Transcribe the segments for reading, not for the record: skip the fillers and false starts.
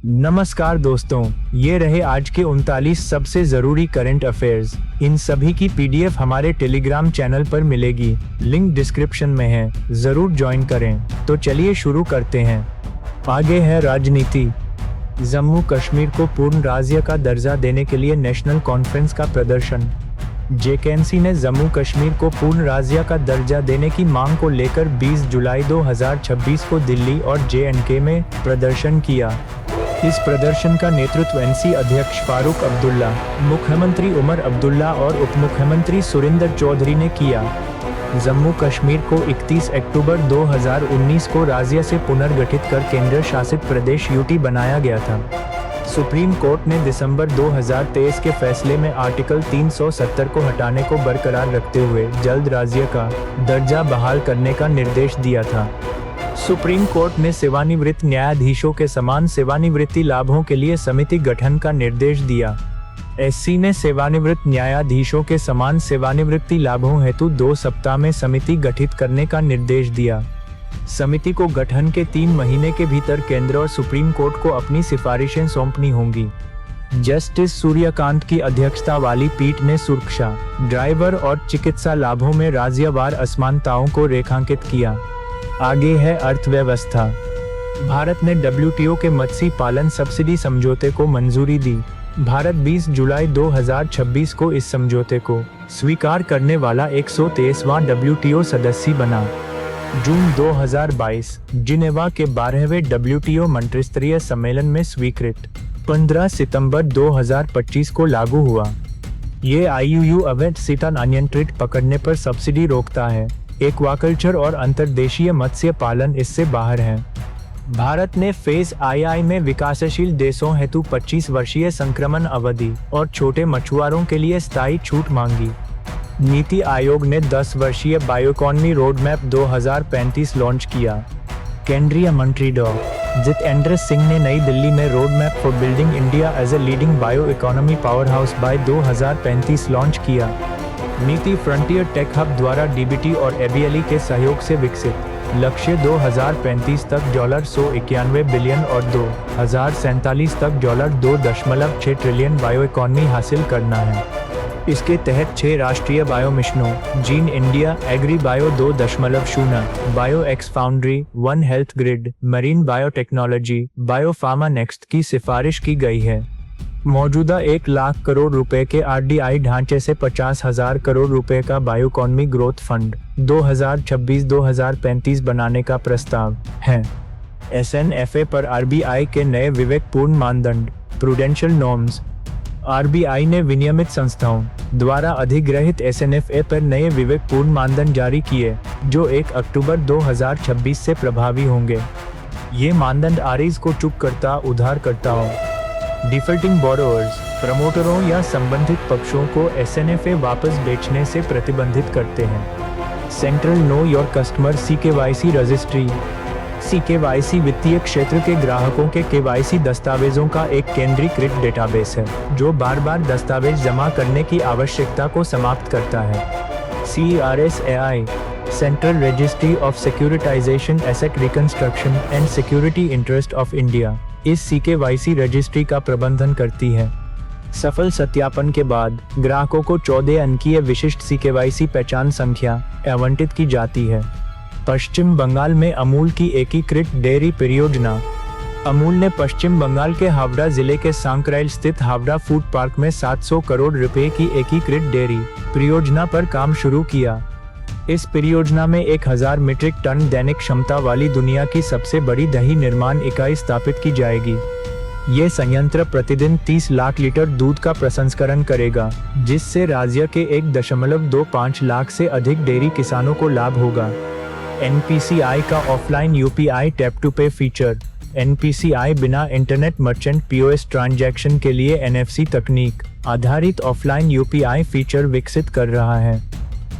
नमस्कार दोस्तों, ये रहे आज के 39 सबसे जरूरी करंट अफेयर्स। इन सभी की पीडीएफ हमारे टेलीग्राम चैनल पर मिलेगी, लिंक डिस्क्रिप्शन में है, जरूर ज्वाइन करें। तो चलिए शुरू करते हैं। आगे है राजनीति। जम्मू कश्मीर को पूर्ण राज्य का दर्जा देने के लिए नेशनल कॉन्फ्रेंस का प्रदर्शन। जेकेएनसी ने जम्मू कश्मीर को पूर्ण राज्य का दर्जा देने की मांग को लेकर 20 जुलाई 2026 को दिल्ली और जेएंडके में प्रदर्शन किया। इस प्रदर्शन का नेतृत्व एनसी अध्यक्ष फारूक अब्दुल्ला, मुख्यमंत्री उमर अब्दुल्ला और उप मुख्यमंत्री सुरिंदर चौधरी ने किया। जम्मू कश्मीर को 31 अक्टूबर 2019 को राज्य से पुनर्गठित कर केंद्र शासित प्रदेश यूटी बनाया गया था। सुप्रीम कोर्ट ने दिसंबर 2023 के फैसले में आर्टिकल 370 को हटाने को बरकरार रखते हुए जल्द राज्य का दर्जा बहाल करने का निर्देश दिया था। सुप्रीम कोर्ट ने सेवानिवृत्त न्यायाधीशों के समान सेवानिवृत्ति लाभों के लिए समिति गठन का निर्देश दिया। एससी ने सेवानिवृत्त न्यायाधीशों के समान सेवानिवृत्ति लाभों हेतु 2 सप्ताह में समिति गठित करने का निर्देश दिया। समिति को गठन के 3 महीने के भीतर केंद्र और सुप्रीम कोर्ट को अपनी सिफारिशें सौंपनी होंगी। जस्टिस सूर्यकांत की अध्यक्षता वाली पीठ ने सुरक्षा, ड्राइवर और चिकित्सा लाभों में राज्यवार असमानताओं को रेखांकित किया। आगे है अर्थव्यवस्था। भारत ने डब्ल्यूटीओ के मत्स्य पालन सब्सिडी समझौते को मंजूरी दी। भारत 20 जुलाई 2026 को इस समझौते को स्वीकार करने वाला 123वां डब्ल्यूटीओ सदस्य बना। जून 2022 जिनेवा के 12वें डब्ल्यूटीओ मंत्रिस्तरीय सम्मेलन में स्वीकृत। 15 सितंबर 2025 को लागू हुआ। ये आईयूयू अवैध सीटन अनियंत्रित पकड़ने पर सब्सिडी रोकता है। एक्वाकल्चर और अंतर्देशीय मत्स्य पालन इससे बाहर है। भारत ने फेज आई में विकासशील देशों हेतु 25 वर्षीय संक्रमण अवधि और छोटे मछुआरों के लिए स्थायी छूट मांगी। नीति आयोग ने 10 वर्षीय बायोइकोनॉमी रोड मैप 2035 लॉन्च किया। केंद्रीय मंत्री डॉ. जितेंद्र सिंह ने नई दिल्ली में road map for building India as a leading bio economy power house by 2035 launch किया। नीति फ्रंटियर टेक हब द्वारा डीबीटी और एबीएलई के सहयोग से विकसित। लक्ष्य 2035 तक $191 बिलियन और 2047 तक $2.6 ट्रिलियन बायो इकोनॉमी हासिल करना है। इसके तहत 6 राष्ट्रीय बायो मिशनों, gene India, agri bio 2.0, bio X foundry, one health grid, marine biotechnology, bio pharma next की सिफारिश की गई है। मौजूदा 1 लाख करोड़ रुपए के आरडीआई ढांचे से 50,000 करोड़ रुपए का बायोइकोनॉमी ग्रोथ फंड 2026-2035 बनाने का प्रस्ताव है। एसएनएफए पर आरबीआई के नए विवेकपूर्ण मानदंड, प्रूडेंशियल नॉर्म्स। आरबीआई ने विनियमित संस्थाओं द्वारा अधिग्रहित एसएनएफए पर नए विवेकपूर्ण मानदंड जारी किए, जो 1 अक्टूबर 2026 से प्रभावी होंगे। ये मानदंड आरईज को चूककर्ता, उधारकर्ताओं, डिफॉल्टिंग बोरोअर्स, प्रमोटरों या संबंधित पक्षों को एसएनएफए वापस बेचने से प्रतिबंधित करते हैं। Central know your customer CKYC registry. CKYC वित्तीय क्षेत्र के ग्राहकों के केवाईसी दस्तावेजों का एक केंद्रीकृत डेटाबेस है, जो बार-बार दस्तावेज जमा करने की आवश्यकता को समाप्त करता है। CRSAI, central registry of securitisation, asset reconstruction and security interest of India, इस सीकेवाईसी रजिस्ट्री का प्रबंधन करती है। सफल सत्यापन के बाद ग्राहकों को 14 अंकीय विशिष्ट सीकेवाईसी पहचान संख्या आवंटित की जाती है। पश्चिम बंगाल में अमूल की एकीकृत डेयरी परियोजना। अमूल ने पश्चिम बंगाल के हावड़ा जिले के सांकराइल स्थित हावड़ा फूड पार्क में 700 करोड़ रुपए की एकीकृत डेयरी परियोजना पर काम शुरू किया। इस परियोजना में 1000 मीट्रिक टन दैनिक क्षमता वाली दुनिया की सबसे बड़ी दही निर्माण इकाई स्थापित की जाएगी। ये संयंत्र प्रतिदिन 30 लाख लीटर दूध का प्रसंस्करण करेगा, जिससे राज्य के 1.25 लाख से अधिक डेयरी किसानों को लाभ होगा। एनपीसीआई का offline UPI tap to pay feature. NPCI बिना इंटरनेट मर्चेंट पीओएस ट्रांजैक्शन के लिए एनएफसी तकनीक आधारित ऑफलाइन यूपीआई फीचर विकसित कर रहा है।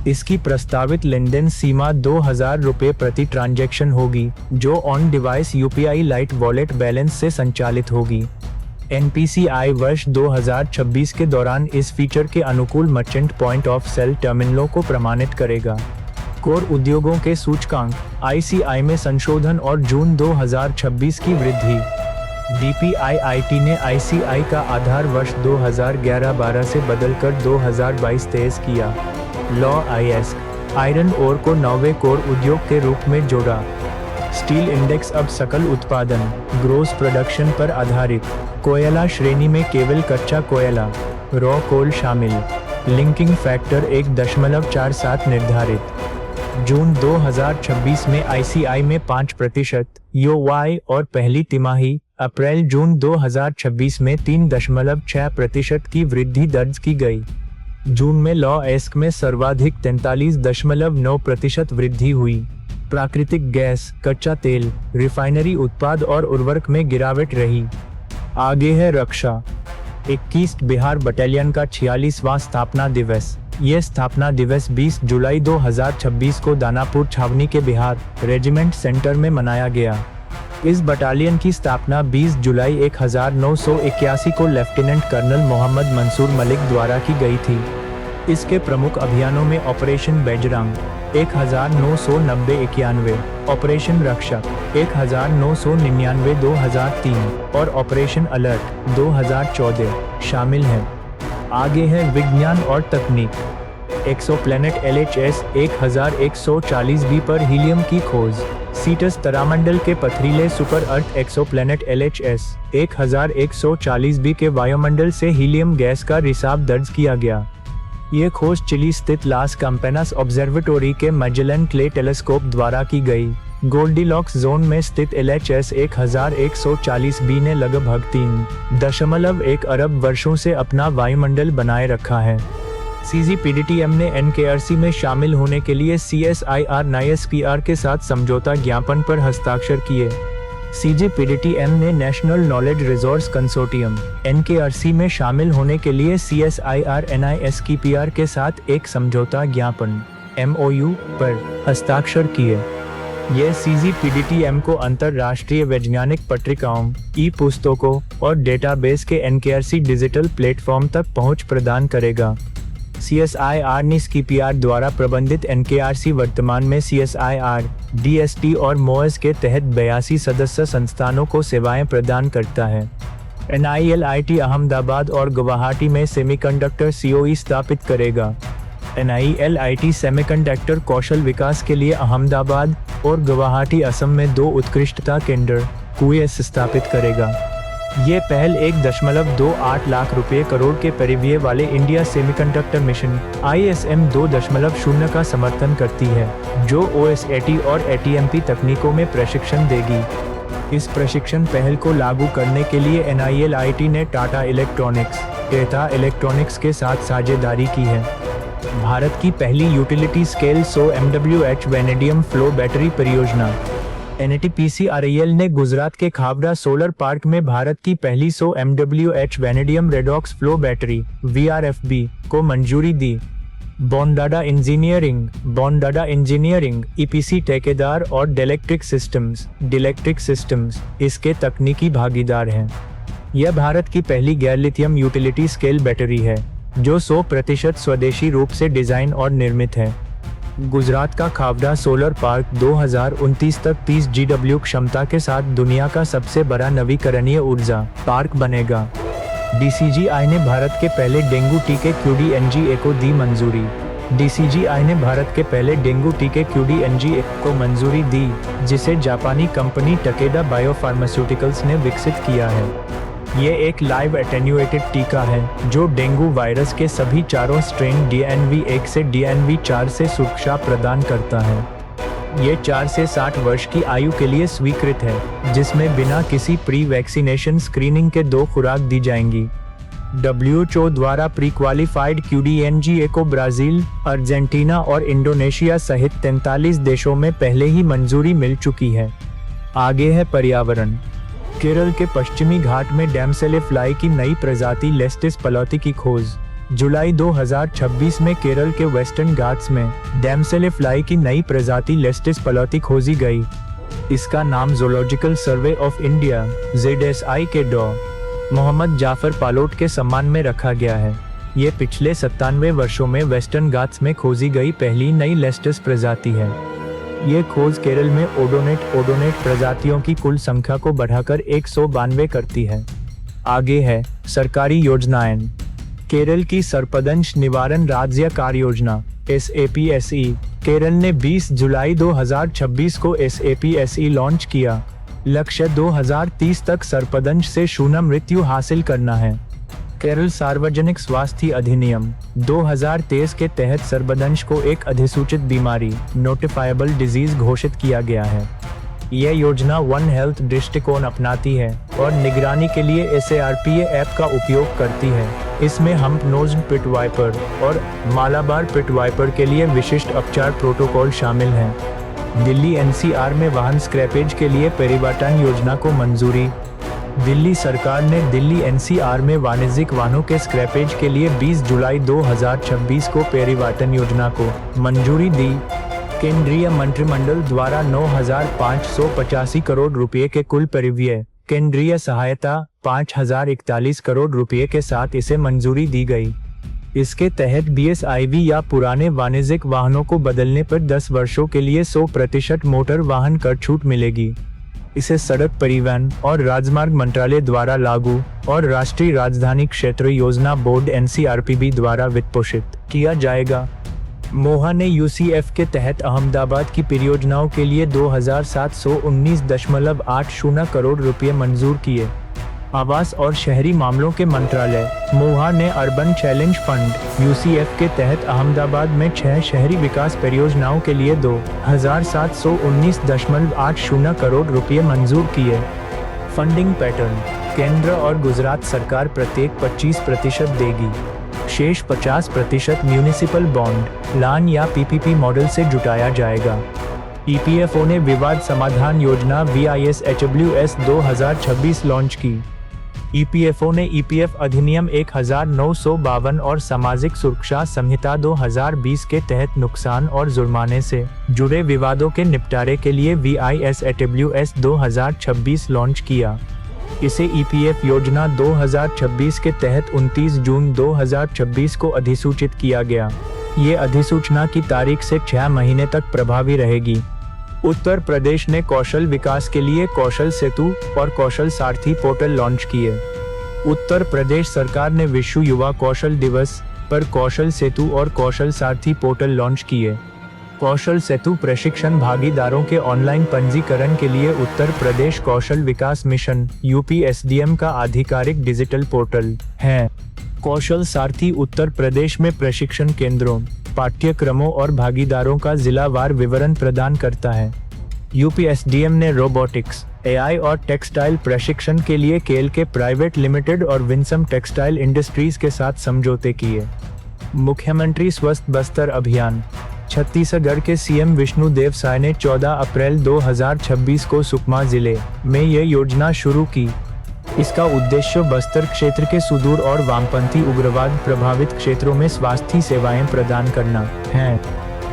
इसकी प्रस्तावित लेनदेन सीमा ₹2000 प्रति ट्रांजैक्शन होगी, जो on device UPI lite wallet balance से संचालित होगी। एनपीसीआई वर्ष 2026 के दौरान इस फीचर के अनुकूल मर्चेंट पॉइंट ऑफ सेल टर्मिनलों को प्रमाणित करेगा। कोर उद्योगों के सूचकांक आईसीआई में संशोधन और जून 2026 की वृद्धि। DPIIT ने ICI का आधार वर्ष 2011-12 से बदलकर 2022-23 किया। लॉ ISC आयरन ओर को 9वें कोर उद्योग के रूप में जोड़ा। स्टील इंडेक्स अब सकल उत्पादन ग्रोस प्रोडक्शन पर आधारित। कोयला श्रेणी में केवल कच्चा कोयला रॉ कोल शामिल। लिंकिंग फैक्टर 1.47 निर्धारित। जून 2026 में ICI में 5% YoY और पहली तिमाही अप्रैल जून 2026 में 3.6% की वृद्धि दर्ज की गई। जून में लॉ ISC में सर्वाधिक 43.9% वृद्धि हुई। प्राकृतिक गैस, कच्चा तेल, रिफाइनरी उत्पाद और उर्वरक में गिरावट रही। आगे है रक्षा। 21 बिहार बटालियन का 46वां स्थापना दिवस। ये स्थापना दिवस 20 जुलाई 2026 को दानापुर छावनी के बिहार रेजिमेंट सेंटर में मनाया गया। इस बटालियन की स्थापना 20 जुलाई 1981 को लेफ्टिनेंट कर्नल मोहम्मद मंसूर मलिक द्वारा की गई थी। इसके प्रमुख अभियानों में ऑपरेशन बैजरंग 1990-91, ऑपरेशन रक्षक 1999-2003 और ऑपरेशन अलर्ट 2014 शामिल हैं। आगे है विज्ञान और तकनीक। एक्सोप्लैनेट LHS 1140b पर हीलियम की खोज। सीटस तारामंडल के पथरीले super earth exoplanet LHS 1140b के वायुमंडल से हीलियम गैस का रिसाव दर्ज किया गया। ये खोज चिली स्थित लास कैंपेनास ऑब्जर्वेटोरी के मैजेलन क्ले टेलीस्कोप द्वारा की गई। गोल्डीलॉक्स जोन में स्थित LHS 1140b ने लगभग 3.1 अरब वर्षों से अपना वायुमंडल बनाए रखा है। CGPDTM ने NKRC में शामिल होने के लिए CSIR NISPR के साथ समझौता ज्ञापन पर हस्ताक्षर किए। CGPDTM ने national knowledge resource consortium NKRC में शामिल होने के लिए CSIR NISPR के साथ एक समझौता ज्ञापन MOU पर हस्ताक्षर किए। यह CGPDTM को अंतर्राष्ट्रीय वैज्ञानिक पत्रिकाओं, ई-पुस्तकों और डेटाबेस के NKRC डिजिटल प्लेटफॉर्म तक पहुंच प्रदान करेगा। CSIR NISPR द्वारा प्रबंधित NKRC वर्तमान में CSIR, DST और MOES के तहत 82 सदस्य संस्थानों को सेवाएं प्रदान करता है। NILIT अहमदाबाद और गुवाहाटी में सेमीकंडक्टर COE स्थापित करेगा। NILIT सेमीकंडक्टर कौशल विकास के लिए अहमदाबाद और गुवाहाटी असम में 2 उत्कृष्टता केंद्र QS स्थापित करेगा। ये पहल 1.28 लाख रुपए करोड़ के परिव्यय वाले इंडिया सेमीकंडक्टर मिशन ISM 2.0 का समर्थन करती है, जो OSAT और ATMP तकनीकों में प्रशिक्षण देगी। इस प्रशिक्षण पहल को लागू करने के लिए NILIT ने टाटा इलेक्ट्रॉनिक्स, टेटा इलेक्ट्रॉनिक्स के साथ साझेदारी की है। भारत की पहली utility scale 100 MWH vanadium flow battery परियोजना। NTPC-RIL ने गुजरात के खावड़ा सोलर पार्क में भारत की पहली 100 MWH vanadium redox flow battery VRFB को मंजूरी दी। बॉन्डाडा इंजीनियरिंग EPC ठेकेदार और डिलेक्ट्रिक सिस्टम्स इसके तकनीकी भागीदार हैं। यह भारत की पहली गैर लिथियम यूटिलिटी स्केल बैटरी है, जो 100% स्वदेशी रूप से डिजाइन और निर्मित है। गुजरात का खावड़ा सोलर पार्क 2029 तक 30 GW क्षमता के साथ दुनिया का सबसे बड़ा नवीकरणीय ऊर्जा पार्क बनेगा। DCGI ने भारत के पहले डेंगू टीके QDNGA को दी मंजूरी। DCGI ने भारत के पहले डेंगू टीके QDNGA को मंजूरी दी, जिसे जापानी कंपनी टकेडा बायोफार्मास्यूटिकल्स ने विकसित किया है। ये एक लाइव एटेन्यूएटेड टीका है, जो डेंगू वायरस के सभी चारों स्ट्रेन DNV1 से DNV4 से सुरक्षा प्रदान करता है। ये 4 से 60 वर्ष की आयु के लिए स्वीकृत है, जिसमें बिना किसी प्री वैक्सीनेशन स्क्रीनिंग के 2 खुराक दी जाएंगी। WHO द्वारा प्री क्वालिफाइड QDNGA को ब्राजील, अर्जेंटीना और इंडोनेशिया सहित 43 देशों में पहले ही मंजूरी मिल चुकी है। आगे है पर्यावरण। केरल के पश्चिमी घाट में डैमसेले फ्लाई की नई प्रजाति लेस्टिस पलौती की खोज। जुलाई 2026 में केरल के वेस्टर्न घाट्स में डैमसेले फ्लाई की नई प्रजाति लेस्टिस पलौती खोजी गई। इसका नाम zoological survey of India ZSI के डॉ. मोहम्मद जाफर पालोट के सम्मान में रखा गया है। ये पिछले 97 वर्षों में वेस्टर्न घाट्स में खोजी गई पहली नई लेस्टिस प्रजाति है। ये खोज केरल में ओडोनेट प्रजातियों की कुल संख्या को बढ़ाकर 192 करती है। आगे है सरकारी योजनाएं। केरल की सर्पदंश निवारण राज्य कार्य योजना SAPSE। केरल ने 20 जुलाई 2026 को SAPSE लॉन्च किया। लक्ष्य 2030 तक सर्पदंश से शून्य मृत्यु हासिल करना है। केरल सार्वजनिक स्वास्थ्य अधिनियम 2023 के तहत सर्पदंश को एक अधिसूचित बीमारी नोटिफाइबल डिजीज घोषित किया गया है। यह योजना वन हेल्थ दृष्टिकोण अपनाती है और निगरानी के लिए SARPA ऐप का उपयोग करती है। इसमें हम्प नोज्ड पिट वाइपर और मालाबार पिट वाइपर के लिए विशिष्ट उपचार प्रोटोकॉल शामिल हैं। दिल्ली NCR में वाहन स्क्रैपेज के लिए पेरिवाटन योजना को मंजूरी। दिल्ली सरकार ने दिल्ली NCR में वाणिज्यिक वाहनों के स्क्रैपेज के लिए 20 जुलाई 2026 को पेरिवाटन योजना को मंजूरी दी। केंद्रीय मंत्रिमंडल द्वारा 9,585 करोड़ रुपए के कुल परिव्यय केंद्रीय सहायता 5,041 करोड़ रुपए के साथ इसे मंजूरी दी गई। इसके तहत BSIV या पुराने वाणिज्यिक वाहनों को बदलने पर 10 वर्षों के लिए 100% मोटर वाहन कर छूट मिलेगी। इसे सड़क परिवहन और राजमार्ग मंत्रालय द्वारा लागू और राष्ट्रीय राजधानी क्षेत्र योजना बोर्ड NCRPB द्वारा वित्तपोषित किया जाएगा। मोहा ने UCF के तहत अहमदाबाद की परियोजनाओं के लिए 2,719.80 करोड़ रुपए मंजूर किए। आवास और शहरी मामलों के मंत्रालय मोहा ने अर्बन चैलेंज फंड UCF के तहत अहमदाबाद में 6 शहरी विकास परियोजनाओं के लिए 2,719.80 करोड़ रुपए मंजूर किए। फंडिंग पैटर्न केंद्र और गुजरात सरकार प्रत्येक 25% देगी। शेष 50% म्यूनिसिपल बॉन्ड लान या PPP मॉडल से जुटाया जाएगा। EPFO ने विवाद समाधान योजना VISHWS 2026 लॉन्च की। EPFO ने EPF अधिनियम 1952 और सामाजिक सुरक्षा संहिता 2020 के तहत नुकसान और जुर्माने से जुड़े विवादों के निपटारे के लिए VISHWS 2026 लॉन्च किया। इसे EPF योजना 2026 के तहत 29 जून 2026 को अधिसूचित किया गया। ये अधिसूचना की तारीख से 6 महीने तक प्रभावी रहेगी। उत्तर प्रदेश ने कौशल विकास के लिए कौशल सेतु और कौशल सारथी पोर्टल लॉन्च किए। उत्तर प्रदेश सरकार ने विश्व युवा कौशल दिवस पर कौशल सेतु और कौशल सारथी पोर्टल लॉन्च किए। कौशल सेतु प्रशिक्षण भागीदारों के ऑनलाइन पंजीकरण के लिए उत्तर प्रदेश कौशल विकास मिशन UPSDM का आधिकारिक डिजिटल पोर्टल है। कौशल सारथी उत्तर प्रदेश में प्रशिक्षण केंद्रों, पाठ्यक्रमों और भागीदारों का जिलावार विवरण प्रदान करता है। UPSDM ने रोबोटिक्स, AI और टेक्सटाइल प्रशिक्षण के लिए केल के प्राइवेट लिमिटेड और विंसम टेक्सटाइल इंडस्ट्रीज के साथ समझौते किए। मुख्यमंत्री स्वस्थ बस्तर अभियान छत्तीसगढ़ के CM विष्णुदेव साय ने 14 अप्रैल 2026 को सुकमा जिले में यह योजना शुरू की। इसका उद्देश्य बस्तर क्षेत्र के सुदूर और वामपंथी उग्रवाद प्रभावित क्षेत्रों में स्वास्थ्य सेवाएं प्रदान करना है।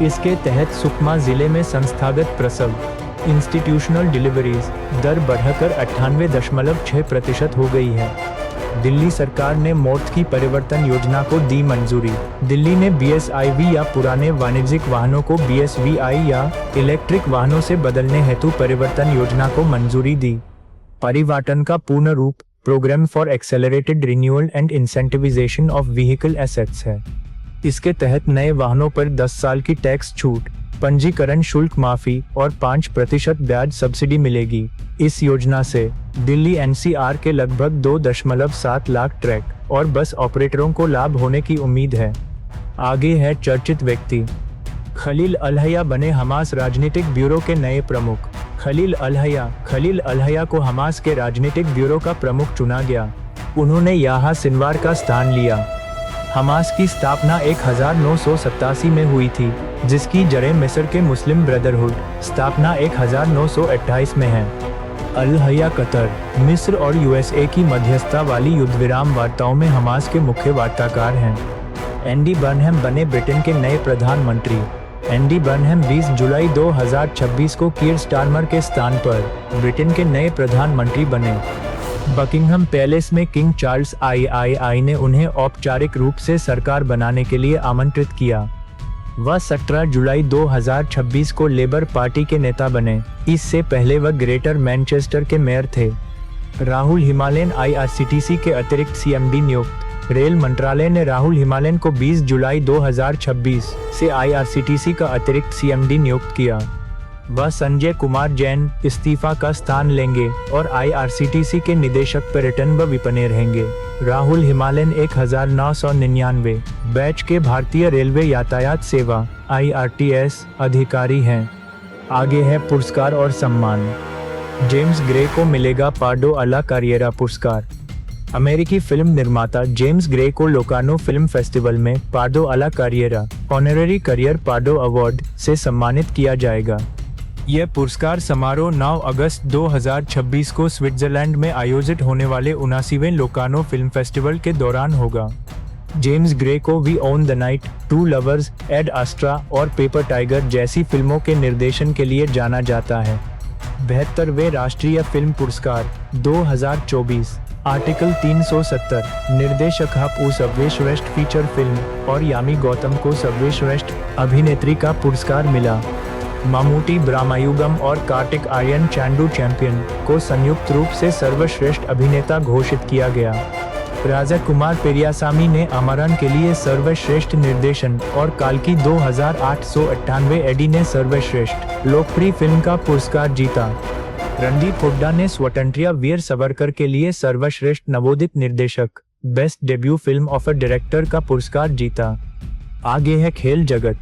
इसके तहत सुकमा जिले में संस्थागत प्रसव इंस्टीट्यूशनल डिलीवरीज दर बढ़कर 98.6% हो गई है। दिल्ली सरकार ने मोर्थ की परिवर्तन योजना को दी मंजूरी। दिल्ली ने BSIV या पुराने वाणिज्यिक वाहनों को BSVI या इलेक्ट्रिक वाहनों से बदलने हेतु परिवर्तन योजना को मंजूरी दी। परिवर्तन का पूर्ण रूप programme for accelerated renewal and incentivisation of vehicle assets है। इसके तहत नए वाहनों पर 10 साल की टैक्स छूट, पंजीकरण शुल्क माफी और 5% ब्याज सब्सिडी मिलेगी। इस योजना से दिल्ली NCR के लगभग 2.7 लाख ट्रक और बस ऑपरेटरों को लाभ होने की उम्मीद है। आगे है चर्चित व्यक्ति। खलील अलहैया बने हमास राजनीतिक ब्यूरो के नए प्रमुख। खलील अलहैया को हमास के राजनीतिक ब्यूरो का प्रमुख चुना गया। उन्होंने याह्या सिनवार का स्थान लिया। हमास की स्थापना 1987 में हुई थी, जिसकी जड़ें मिस्र के मुस्लिम ब्रदरहुड स्थापना 1928 में है। अलहैया कतर, मिस्र और USA की मध्यस्थता वाली युद्धविराम वार्ताओं में हमास के मुख्य वार्ताकार हैं। एंडी बर्नहम बने ब्रिटेन के नए प्रधानमंत्री। एंडी बर्नहम 20 जुलाई 2026 को कीर स्टारमर के स्थान पर ब्रिटेन के नए प्रधानमंत्री बने। बकिंघम पैलेस में किंग चार्ल्स III ने उन्हें औपचारिक रूप से सरकार बनाने के लिए आमंत्रित किया। वह 17 जुलाई 2026 को लेबर पार्टी के नेता बने। इससे पहले वह ग्रेटर मैनचेस्टर के मेयर थे। राहुल हिमालयन IRCTC के अतिरिक्त CMD नियुक्त। रेल मंत्रालय ने राहुल हिमालयन को 20 जुलाई 2026 से IRCTC का अतिरिक्त CMD नियुक्त किया। वह संजय कुमार जैन इस्तीफा का स्थान लेंगे और IRCTC के निदेशक पर्यटन व विपणन रहेंगे। राहुल हिमालयन 1999 बैच के भारतीय रेलवे यातायात सेवा IRTS अधिकारी हैं। आगे है पुरस्कार और सम्मान। जेम्स ग्रे को मिलेगा पार्डो अला कार्रिएरा पुरस्कार। अमेरिकी फिल्म निर्माता जेम्स ग्रे को लोकार्नो फिल्म फेस्टिवल में पार्डो अला कार्रिएरा ऑनररी करियर पार्डो अवार्ड से सम्मानित किया जाएगा। यह पुरस्कार समारोह 9 अगस्त 2026 को स्विट्जरलैंड में आयोजित होने वाले 79वें लोकार्नो फिल्म फेस्टिवल के दौरान होगा। जेम्स ग्रे को we own the night, two lovers, ad astra और पेपर टाइगर जैसी फिल्मों के निर्देशन के लिए जाना जाता है। 72वें राष्ट्रीय फिल्म पुरस्कार 2024 आर्टिकल 370 निर्देशक हापू सर्वश्रेष्ठ फीचर फिल्म और यामी गौतम को सर्वश्रेष्ठ अभिनेत्री का पुरस्कार मिला। ममूटी ब्रह्मयुगम और कार्तिक आर्यन चांडू चैंपियन को संयुक्त रूप से सर्वश्रेष्ठ अभिनेता घोषित किया गया। राजाकुमार पेरियासामी ने अमरन के लिए सर्वश्रेष्ठ निर्देशन और काल्की 2898 एडी ने सर्वश्रेष्ठ लोकप्रिय फिल्म का पुरस्कार जीता। रणदीप हुड्डा ने स्वतंत्र वीर सावरकर के लिए सर्वश्रेष्ठ नवोदित निर्देशक best debut film of a director का पुरस्कार जीता। आगे है खेल जगत।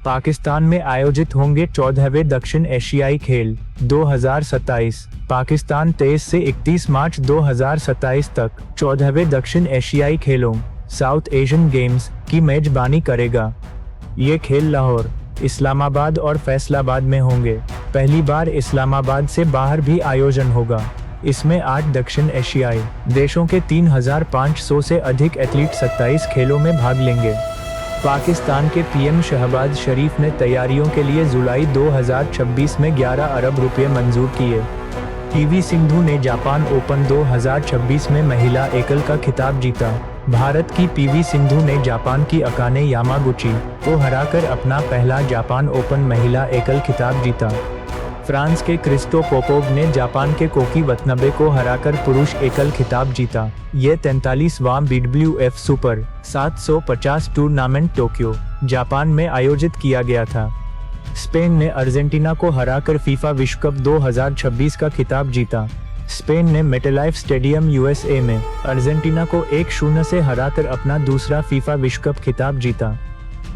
पाकिस्तान में आयोजित होंगे 14वें दक्षिण एशियाई खेल 2027। पाकिस्तान 23 से 31 मार्च 2027 तक 14वें दक्षिण एशियाई खेलों साउथ एशियन गेम्स की मेजबानी करेगा। ये खेल लाहौर, इस्लामाबाद और फैसलाबाद में होंगे। पहली बार इस्लामाबाद से बाहर भी आयोजन होगा। इसमें 8 दक्षिण एशियाई देशों के 3500 से अधिक एथलीट 27 खेलों में भाग लेंगे। पाकिस्तान के PM शहबाज शरीफ ने तैयारियों के लिए जुलाई 2026 में 11 अरब रुपए मंजूर किए। PV सिंधु ने जापान ओपन 2026 में महिला एकल का खिताब जीता। भारत की PV सिंधु ने जापान की अकाने यामागुची को हराकर अपना पहला जापान ओपन महिला एकल खिताब जीता। फ्रांस के क्रिस्टो पोपोव ने जापान के कोकी वतनबे को हराकर पुरुष एकल खिताब जीता। ये 43वां BWF super 750 tournament Tokyo, Japan में आयोजित किया गया था। स्पेन ने अर्जेंटीना को हराकर फीफा विश्व कप 2026 का खिताब जीता। स्पेन ने मेटलाइफ स्टेडियम USA में अर्जेंटीना को 1-0 से हराकर अपना दूसरा फीफा विश्व कप खिताब जीता।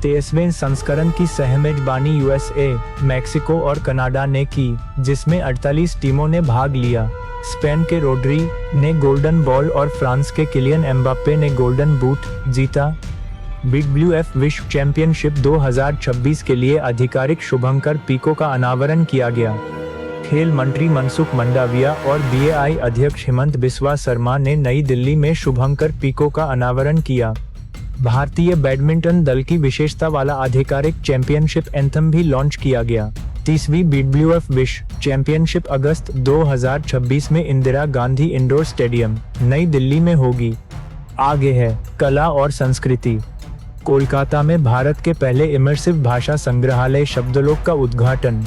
23वें संस्करण की सहमेजबानी USA, मैक्सिको और कनाडा ने की, जिसमें 48 टीमों ने भाग लिया। स्पेन के रोड्री ने गोल्डन बॉल और फ्रांस के किलियन एम्बाप्पे ने गोल्डन बूट जीता। BWF विश्व चैंपियनशिप 2026 के लिए आधिकारिक शुभंकर पीको का अनावरण किया गया। खेल मंत्री मनसुख मंडाविया और BAI अध्यक्ष हेमंत बिस्वा शर्मा ने नई दिल्ली में शुभंकर पीको का अनावरण किया। भारतीय बैडमिंटन दल की विशेषता वाला आधिकारिक चैंपियनशिप एंथम भी लॉन्च किया गया। 30वीं BWF विश्व चैंपियनशिप अगस्त 2026 में इंदिरा गांधी इंडोर स्टेडियम, नई दिल्ली में होगी। आगे है कला और संस्कृति। कोलकाता में भारत के पहले इमर्सिव भाषा संग्रहालय शब्दलोक का उद्घाटन।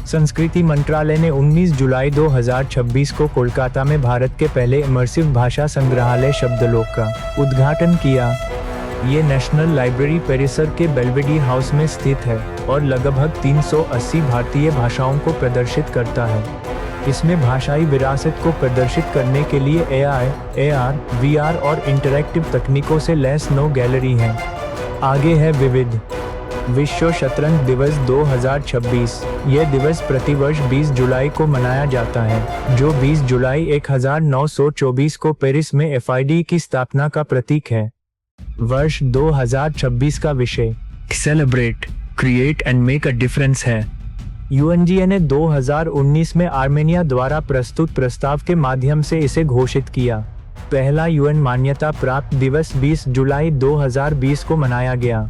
संस्कृति मंत्रालय ने 19 जुलाई 2026 को कोलकाता में भारत के पहले इमर्सिव भाषा संग्रहालय शब्दलोक का उद्घाटन किया। ये नेशनल लाइब्रेरी परिसर के बेल्वेडियर हाउस में स्थित है और लगभग 380 भारतीय भाषाओं को प्रदर्शित करता है। इसमें भाषाई विरासत को प्रदर्शित करने के लिए AI, AR, VR और इंटरैक्टिव तकनीकों से लैस 9 गैलरी हैं। आगे है विविध। विश्व शतरंज दिवस 2026। यह दिवस प्रतिवर्ष 20 जुलाई को मनाया जाता है, जो 20 जुलाई 1924 को पेरिस में FID की स्थापना का प्रतीक है। वर्ष 2026 का विषय celebrate, create and make a difference है। UNGA ने 2019 में आर्मेनिया द्वारा प्रस्तुत प्रस्ताव के माध्यम से इसे घोषित किया। पहला UN मान्यता प्राप्त दिवस 20 जुलाई 2020 को मनाया गया।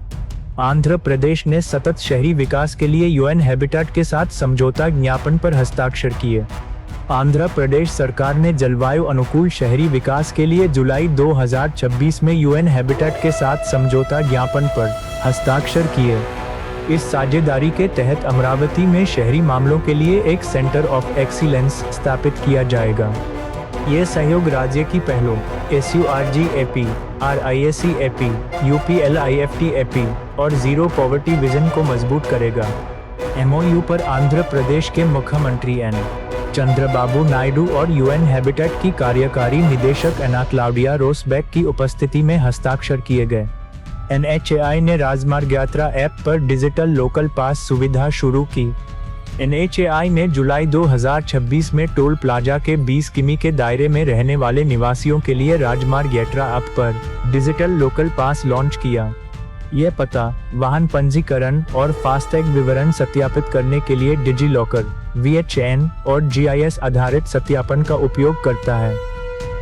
आंध्र प्रदेश ने सतत शहरी विकास के लिए UN हैबिटेट के साथ समझौता ज्ञापन पर हस्ताक्षर किए। आंध्र प्रदेश सरकार ने जलवायु अनुकूल शहरी विकास के लिए जुलाई 2026 में UN हैबिटेट के साथ समझौता ज्ञापन पर हस्ताक्षर किए। इस साझेदारी के तहत अमरावती में शहरी मामलों के लिए एक सेंटर ऑफ एक्सीलेंस स्थापित किया जाएगा। ये सहयोग राज्य की पहलों SURG-AP, RISC-AP, UPLIFT-AP और जीरो पॉवर्टी विजन को मजबूत करेगा। MOU पर आंध्र प्रदेश के मुख्यमंत्री N. चंद्रबाबू नायडू और UN हैबिटेट की कार्यकारी निदेशक एना क्लाउडिया रोसबेक की उपस्थिति में हस्ताक्षर किए गए। NHAI ने राजमार्ग यात्रा ऐप पर डिजिटल लोकल पास सुविधा शुरू की। NHAI ने जुलाई 2026 में टोल प्लाजा के 20 किमी के दायरे में रहने वाले निवासियों के लिए राजमार्ग यात्रा ऐप पर डिजिटल लोकल पास लॉन्च किया। यह पता, वाहन पंजीकरण और फास्टैग विवरण सत्यापित करने के लिए डिजी लॉकर, VHN और GIS आधारित सत्यापन का उपयोग करता है।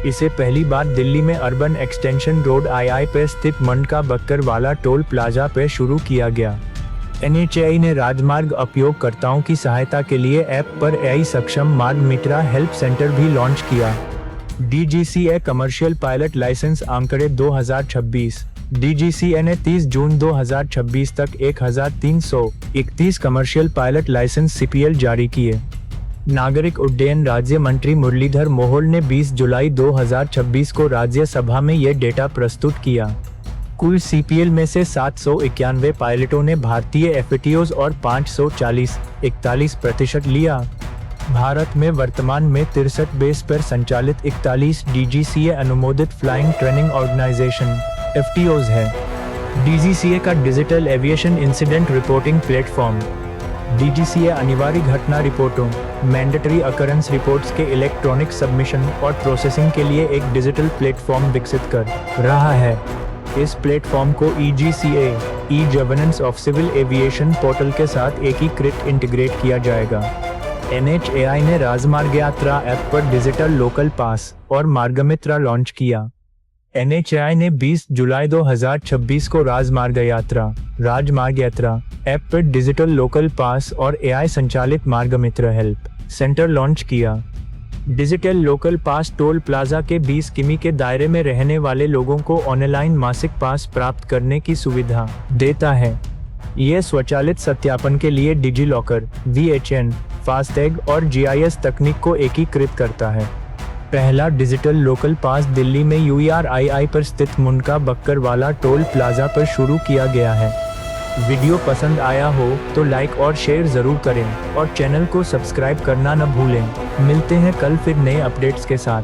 इसे पहली बार दिल्ली में अर्बन एक्सटेंशन रोड II पर स्थित मंडका बक्कर वाला टोल प्लाजा पे शुरू किया गया। NHAI ने राजमार्ग उपयोगकर्ताओं की सहायता के लिए ऐप पर AI सक्षम मार्ग मित्रा हेल्प सेंटर भी लॉन्च किया। DGCA कमर्शियल पायलट लाइसेंस आंकड़े 2026। DGCA ने 30 जून 2026 तक 1331 कमर्शियल पायलट लाइसेंस CPL जारी किए। नागरिक उड्डयन राज्य मंत्री मुरलीधर मोहोल ने 20 जुलाई 2026 को राज्यसभा में ये डेटा प्रस्तुत किया। कुल CPL में से 791 पायलटों ने भारतीय FATOs और 540 लिया। भारत में वर्तमान में 63 बेस पर संचालित 41 DGCA अनुमोदित फ्लाइंग ट्रेनिंग ऑर्गेनाइजेशन FTOs है। DGCA का digital aviation incident reporting platform DGCA अनिवार्य घटना रिपोर्टों मैंडेटरी अकरेंस रिपोर्ट्स के इलेक्ट्रॉनिक सबमिशन और प्रोसेसिंग के लिए एक डिजिटल प्लेटफॉर्म विकसित कर रहा है। इस प्लेटफॉर्म को EGCA governance of civil aviation portal के साथ एकीकृत इंटीग्रेट किया जाएगा। NHAI ने राजमार्ग यात्रा ऐप पर डिजिटल लोकल पास और मार्गमित्रा लॉन्च किया। NHAI ने 20 जुलाई 2026 को राजमार्ग यात्रा ऐप पर डिजिटल लोकल पास और AI संचालित मार्गमित्र हेल्प सेंटर लॉन्च किया। डिजिटल लोकल पास टोल प्लाजा के 20 किमी के दायरे में रहने वाले लोगों को ऑनलाइन मासिक पास प्राप्त करने की सुविधा देता है। यह स्वचालित सत्यापन के लिए डिजी लॉकर, VHN, फास्टैग और GIS तकनीक को एकीकृत करता है। पहला डिजिटल लोकल पास दिल्ली में UERII पर स्थित मुंडका बक्कर वाला टोल प्लाजा पर शुरू किया गया है। वीडियो पसंद आया हो तो लाइक और शेयर जरूर करें और चैनल को सब्सक्राइब करना न भूलें। मिलते हैं कल फिर नए अपडेट्स के साथ।